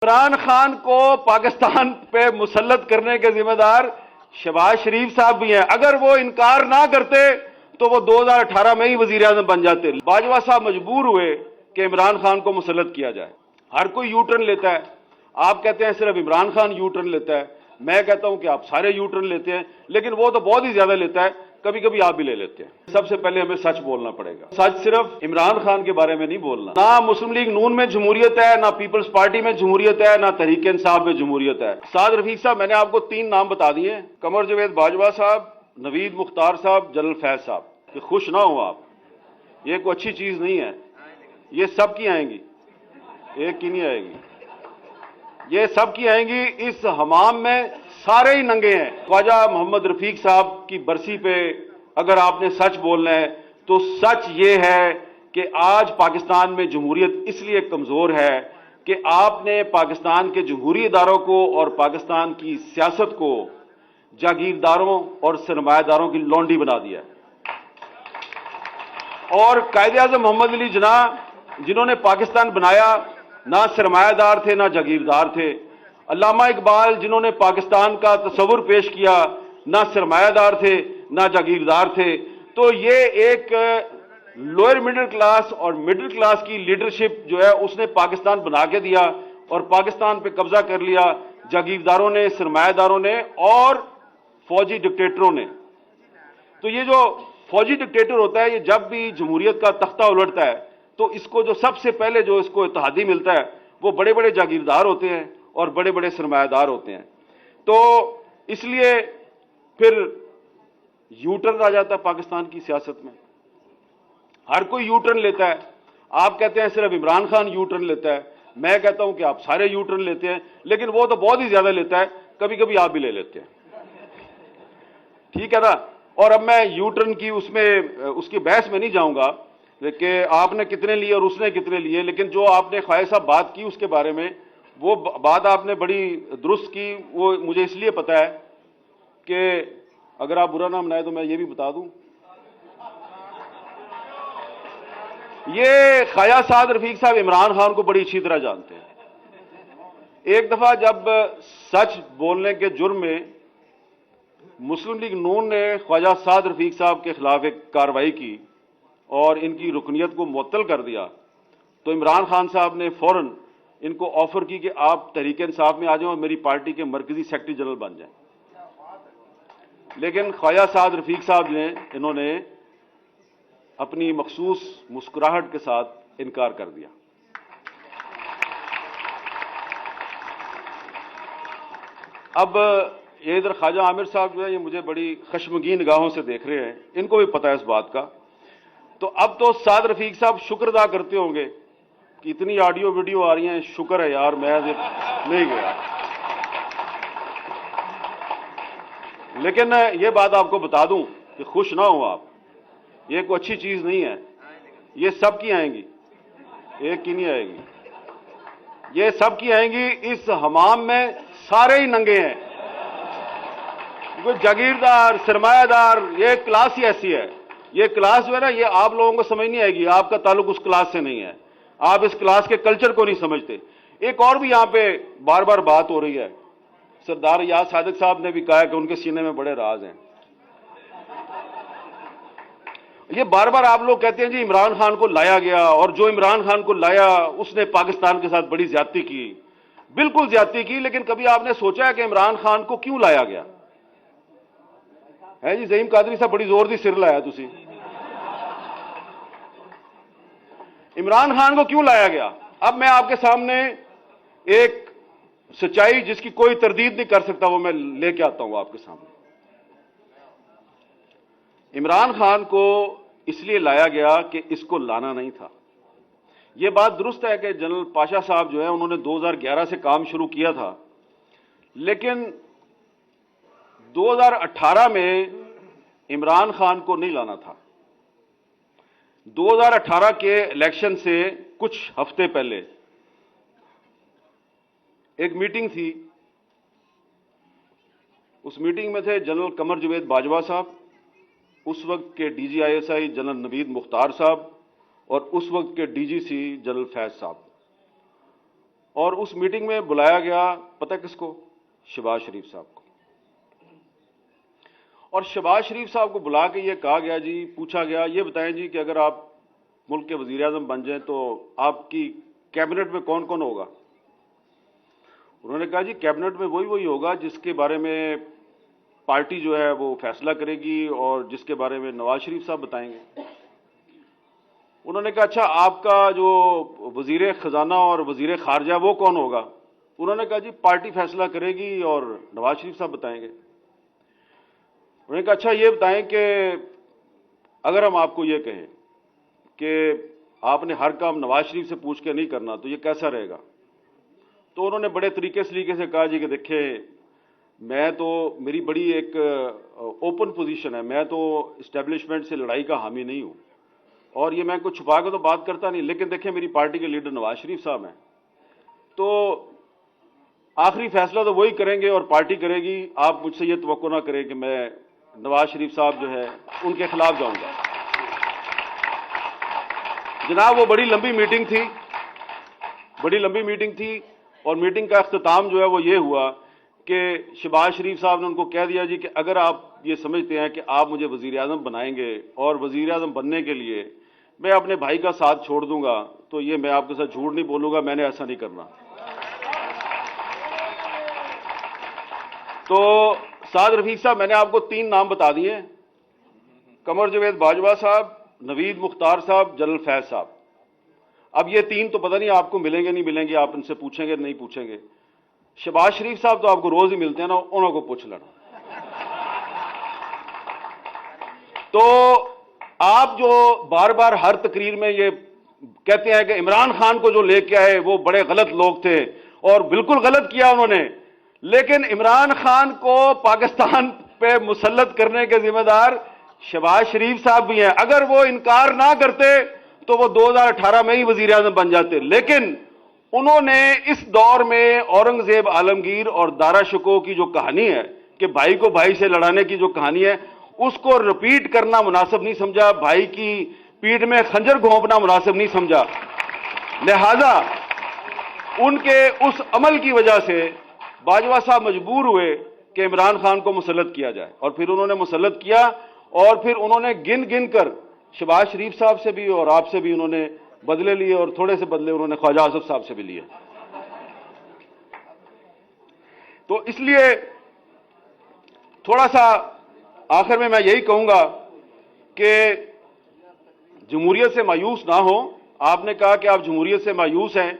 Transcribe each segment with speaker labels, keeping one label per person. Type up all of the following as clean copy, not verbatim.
Speaker 1: इमरान खान को पाकिस्तान पे मुसल्लत करने के जिम्मेदार शहबाज शरीफ साहब भी हैं। अगर वो इनकार ना करते तो वो 2018 में ही वजीर आजम बन जाते। बाजवा साहब मजबूर हुए कि इमरान खान को मुसल्लत किया जाए। हर कोई यू टर्न लेता है। आप कहते हैं सिर्फ इमरान खान यू टर्न लेता है, मैं कहता हूं कि आप सारे यू टर्न लेते हैं, लेकिन वो तो बहुत ही ज्यादा लेता है, कभी कभी आप भी ले लेते हैं। सबसे पहले हमें सच बोलना पड़ेगा। सच सिर्फ इमरान खान के बारे में नहीं बोलना। ना मुस्लिम लीग नून में जमहूरियत है, ना पीपल्स पार्टी में जमहूरियत है, ना तहरीक इंसाफ में जमहूरियत है। साद रफीक साहब, मैंने आपको 3 नाम बता दिए, कमर जवेद बाजवा साहब, नवीद मुख्तार साहब, जनरल फैज साहब। कि खुश ना हो आप, ये कोई अच्छी चीज नहीं है। ये सब की आएंगी, एक की नहीं आएगी, ये सब की आएंगी। इस हमाम में सारे ही नंगे हैं। ख्वाजा मोहम्मद रफीक साहब की बरसी पे अगर आपने सच बोलना है तो सच ये है कि आज पाकिस्तान में जमहूरियत इसलिए कमजोर है कि आपने पाकिस्तान के जमहूरी इदारों को और पाकिस्तान की सियासत को जागीरदारों और सरमायादारों की लौंडी बना दिया। और कायदे-ए-आज़म मोहम्मद अली जिन्नाह जिन्होंने पाकिस्तान बनाया, ना सरमायादार थे ना जागीरदार थे। अल्लामा इकबाल जिन्होंने पाकिस्तान का तस्वुर पेश किया, ना सरमायादार थे ना जागीरदार थे। तो ये एक लोअर मिडिल क्लास और मिडिल क्लास की लीडरशिप जो है उसने पाकिस्तान बना के दिया और पाकिस्तान पे कब्जा कर लिया जागीरदारों ने, सरमायादारों ने और फौजी डिक्टेटरों ने। तो ये जो फौजी डिक्टेटर होता है, ये जब भी जमहूरियत का तख्ता उलटता है तो इसको जो सबसे पहले जो इसको इत्तेहादी मिलता है वो बड़े बड़े जागीरदार होते हैं और बड़े बड़े सरमायादार होते हैं। तो इसलिए फिर यू टर्न आ जाता है पाकिस्तान की सियासत में। हर कोई यू टर्न लेता है। आप कहते हैं सिर्फ इमरान खान यू टर्न लेता है, मैं कहता हूं कि आप सारे यू टर्न लेते हैं, लेकिन वो तो बहुत ही ज्यादा लेता है, कभी कभी आप भी ले लेते हैं। ठीक है ना। और अब मैं यू टर्न की उसकी बहस में नहीं जाऊंगा कि आपने कितने लिए और उसने कितने लिए, लेकिन जो आपने ख्वाजा साहब बात की उसके बारे में, वो बात आपने बड़ी दुरुस्त की। वो मुझे इसलिए पता है कि अगर आप बुरा ना मनाए तो मैं ये भी बता दूं, ये ख्वाजा साद रफीक साहब इमरान खान को बड़ी अच्छी तरह जानते हैं। एक दफा जब सच बोलने के जुर्म में मुस्लिम लीग नून ने ख्वाजा साद रफीक साहब के खिलाफ एक कार्रवाई की और इनकी रुकनियत को मुअत्तल कर दिया, तो इमरान खान साहब ने फौरन इनको ऑफर की कि आप तहरीक इंसाफ में आ जाओ और मेरी पार्टी के मरकजी सेक्रेटरी जनरल बन जाएं। लेकिन ख्वाजा साद रफीक साहब ने इन्होंने अपनी मखसूस मुस्कुराहट के साथ इनकार कर दिया। अब ये इधर ख्वाजा आमिर साहब जो है, ये मुझे बड़ी खशमगीन निगाहों से देख रहे हैं, इनको भी पता है इस बात का। तो अब तो साद रफीक साहब शुक्र अदा करते होंगे कि इतनी ऑडियो वीडियो आ रही हैं, शुक्र है यार मैं नहीं गया। लेकिन ये बात आपको बता दूं कि खुश ना हो आप, ये कोई अच्छी चीज नहीं है। ये सब की आएंगी, एक की नहीं आएगी, ये सब की आएंगी। इस हमाम में सारे ही नंगे हैं। कोई जागीरदार, सरमायादार, ये क्लास ही ऐसी है। ये क्लास जो है ना, ये आप लोगों को समझ नहीं आएगी। आपका ताल्लुक उस क्लास से नहीं है, आप इस क्लास के कल्चर को नहीं समझते। एक और भी यहां पे बार बार बात हो रही है, सरदार याद सादिक साहब ने भी कहा कि उनके सीने में बड़े राज हैं। ये बार बार आप लोग कहते हैं जी इमरान खान को लाया गया और जो इमरान खान को लाया उसने पाकिस्तान के साथ बड़ी ज्यादती की। बिल्कुल ज्यादती की, लेकिन कभी आपने सोचा है कि इमरान खान को क्यों लाया गया है? जी ज़हीम कादरी साहब बड़ी जोर दी सिर लाया तुसी। इमरान खान को क्यों लाया गया? अब मैं आपके सामने एक सच्चाई जिसकी कोई तरदीद नहीं कर सकता वो मैं लेके आता हूं आपके सामने। इमरान खान को इसलिए लाया गया कि इसको लाना नहीं था। यह बात दुरुस्त है कि जनरल पाशा साहब जो है उन्होंने 2011 से काम शुरू किया था, लेकिन 2018 में इमरान खान को नहीं लाना था। 2018 के इलेक्शन से कुछ हफ्ते पहले एक मीटिंग थी। उस मीटिंग में थे जनरल कमर जवेद बाजवा साहब, उस वक्त के DGISI जनरल नवीद मुख्तार साहब और उस वक्त के DGC जनरल फैज साहब। और उस मीटिंग में बुलाया गया, पता है किसको? शहबाज शरीफ साहब को। और शहबाज शरीफ साहब को बुला के ये कहा गया जी, पूछा गया, ये बताएं जी कि अगर आप मुल्क के वजीर आजम बन जाएं तो आपकी कैबिनेट में कौन कौन होगा? उन्होंने कहा जी कैबिनेट में वही होगा जिसके बारे में पार्टी जो है वो फैसला करेगी और जिसके बारे में नवाज शरीफ साहब बताएंगे। उन्होंने कहा अच्छा आपका जो वजीर खजाना और वजीर खारजा वो कौन होगा? उन्होंने कहा जी पार्टी फैसला करेगी और नवाज शरीफ साहब बताएंगे। उन्होंने कहा अच्छा ये बताएं कि अगर हम आपको ये कहें कि आपने हर काम नवाज शरीफ से पूछ के नहीं करना तो ये कैसा रहेगा? तो उन्होंने बड़े तरीके से कहा जी कि देखिए मैं तो, मेरी बड़ी एक ओपन पोजीशन है, मैं तो इस्टेब्लिशमेंट से लड़ाई का हामी नहीं हूं और ये मैं कुछ छुपा के तो बात करता नहीं, लेकिन देखिए मेरी पार्टी के लीडर नवाज शरीफ साहब हैं, तो आखिरी फैसला तो वही करेंगे और पार्टी करेगी। आप मुझसे ये तवक्को ना करें कि मैं नवाज शरीफ साहब जो है उनके खिलाफ जाऊंगा। जनाब वो बड़ी लंबी मीटिंग थी और मीटिंग का अख्तिताम जो है वो ये हुआ कि शहबाज शरीफ साहब ने उनको कह दिया जी कि अगर आप ये समझते हैं कि आप मुझे वजीर आजम बनाएंगे और वजीर आजम बनने के लिए मैं अपने भाई का साथ छोड़ दूंगा, तो ये मैं आपके साथ झूठ नहीं बोलूंगा, मैंने ऐसा नहीं करना। तो साद रफीक साहब, मैंने आपको 3 नाम बता दिए, कमर जवेद बाजवा साहब, नवीद मुख्तार साहब, जलल फैज साहब। अब ये 3 तो पता नहीं आपको मिलेंगे नहीं मिलेंगे, आप इनसे पूछेंगे नहीं पूछेंगे। शहबाज शरीफ साहब तो आपको रोज ही मिलते हैं ना, उन्होंने को पूछ लेना। तो आप जो बार बार हर तकरीर में ये कहते हैं कि इमरान खान को जो लेके आए वो बड़े गलत लोग थे, और बिल्कुल गलत किया उन्होंने, लेकिन इमरान खान को पाकिस्तान पे मुसल्लत करने के जिम्मेदार शहबाज शरीफ साहब भी हैं। अगर वो इनकार ना करते तो वो 2018 में ही वजीर आजम बन जाते, लेकिन उन्होंने इस दौर में औरंगजेब आलमगीर और दारा शिकोह की जो कहानी है कि भाई को भाई से लड़ाने की जो कहानी है उसको रिपीट करना मुनासिब नहीं समझा, भाई की पीठ में खंजर घोंपना मुनासिब नहीं समझा। लिहाजा उनके उस अमल की वजह से बाजवा साहब मजबूर हुए कि इमरान खान को मुसल्लत किया जाए, और फिर उन्होंने मुसल्लत किया और फिर उन्होंने गिन गिन कर शहबाज शरीफ साहब से भी और आपसे भी उन्होंने बदले लिए और थोड़े से बदले उन्होंने ख्वाजा आसिफ साहब से भी लिए। तो इसलिए थोड़ा सा आखिर में मैं यही कहूंगा कि जमहूरियत से मायूस ना हो। आपने कहा कि आप जमहूरियत से मायूस हैं,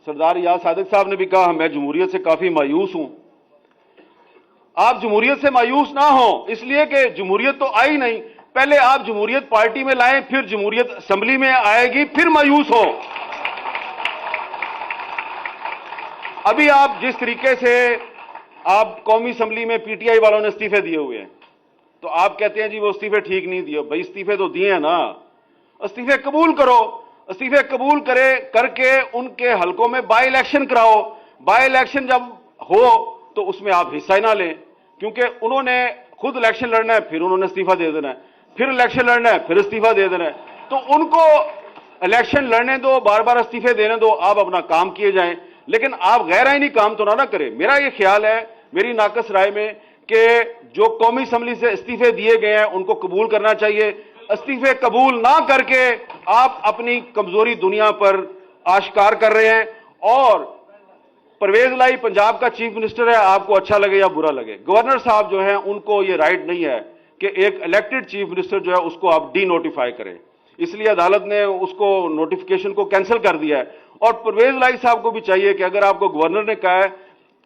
Speaker 1: सरदार याद सादिक साहब ने भी कहा मैं जमहूरियत से काफी मायूस हूं। आप जमहूरियत से मायूस ना हो, इसलिए कि जमहूरियत तो आई नहीं, पहले आप जमहूरियत पार्टी में लाएं, फिर जमहूरियत असेंबली में आएगी, फिर मायूस हो। अभी आप जिस तरीके से आप कौमी असेंबली में पीटीआई वालों ने इस्तीफे दिए हुए हैं, तो आप कहते हैं जी वो इस्तीफे ठीक नहीं दिए। भाई इस्तीफे तो दिए हैं ना, इस्तीफे कबूल करो, इस्तीफे कबूल करके उनके हलकों में बाई इलेक्शन कराओ। बाई इलेक्शन जब हो तो उसमें आप हिस्सा ही ना लें, क्योंकि उन्होंने खुद इलेक्शन लड़ना है, फिर उन्होंने इस्तीफा दे देना है, फिर इलेक्शन लड़ना है, फिर इस्तीफा दे देना है। तो उनको इलेक्शन लड़ने दो, बार बार इस्तीफे देने दो, आप अपना काम किए जाएं, लेकिन आप गैर आईनी काम तो ना करें। मेरा ये ख्याल है, मेरी नाकस राय में, कि जो कौमी असेंबली से इस्तीफे दिए गए हैं उनको कबूल करना चाहिए। इस्तीफे कबूल ना करके आप अपनी कमजोरी दुनिया पर आश्कार कर रहे हैं। और परवेज लाई पंजाब का चीफ मिनिस्टर है, आपको अच्छा लगे या बुरा लगे, गवर्नर साहब जो हैं उनको ये राइट नहीं है कि एक इलेक्टेड चीफ मिनिस्टर जो है उसको आप डी नोटिफाई करें, इसलिए अदालत ने उसको नोटिफिकेशन को कैंसिल कर दिया है। और परवेज लाई साहब को भी चाहिए कि अगर आपको गवर्नर ने कहा है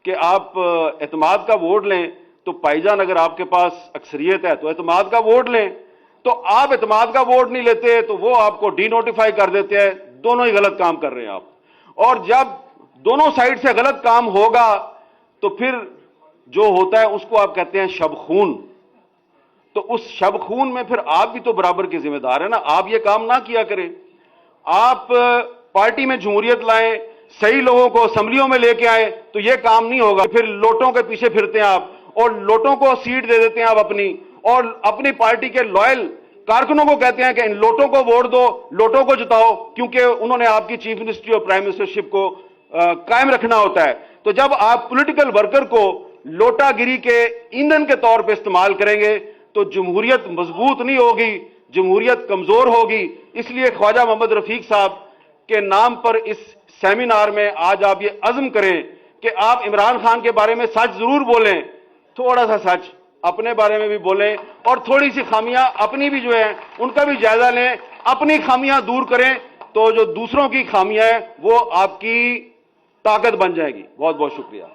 Speaker 1: कि आप एतमाद का वोट लें, तो भाईजान अगर आपके पास अक्सरियत है तो एतमाद का वोट लें, तो आप एतमाद का वोट नहीं लेते तो वो आपको डी नोटिफाई कर देते हैं। दोनों ही गलत काम कर रहे हैं आप, और जब दोनों साइड से गलत काम होगा तो फिर जो होता है उसको आप कहते हैं शब खून। तो उस शब खून में फिर आप भी तो बराबर के जिम्मेदार है ना, आप ये काम ना किया करें। आप पार्टी में जमहूरियत लाएं, सही लोगों को असेंबलियों में लेके आए, तो ये काम नहीं होगा। फिर लोटों के पीछे फिरते हैं आप और लोटों को सीट दे देते हैं आप अपनी, और अपनी पार्टी के लॉयल कारकुनों को कहते हैं कि इन लोटों को वोट दो, लोटों को जिताओ, क्योंकि उन्होंने आपकी चीफ मिनिस्ट्री और प्राइम मिनिस्टरशिप को कायम रखना होता है। तो जब आप पॉलिटिकल वर्कर को लोटागिरी के ईंधन के तौर पे इस्तेमाल करेंगे तो जमहूरियत मजबूत नहीं होगी, जमहूरियत कमजोर होगी। इसलिए ख्वाजा मोहम्मद रफीक साहब के नाम पर इस सेमिनार में आज आप ये अज़्म करें कि आप इमरान खान के बारे में सच जरूर बोलें, थोड़ा सा सच अपने बारे में भी बोलें और थोड़ी सी खामियां अपनी भी जो है उनका भी जायजा लें, अपनी खामियां दूर करें तो जो दूसरों की खामियां हैं वो आपकी ताकत बन जाएगी। बहुत बहुत शुक्रिया।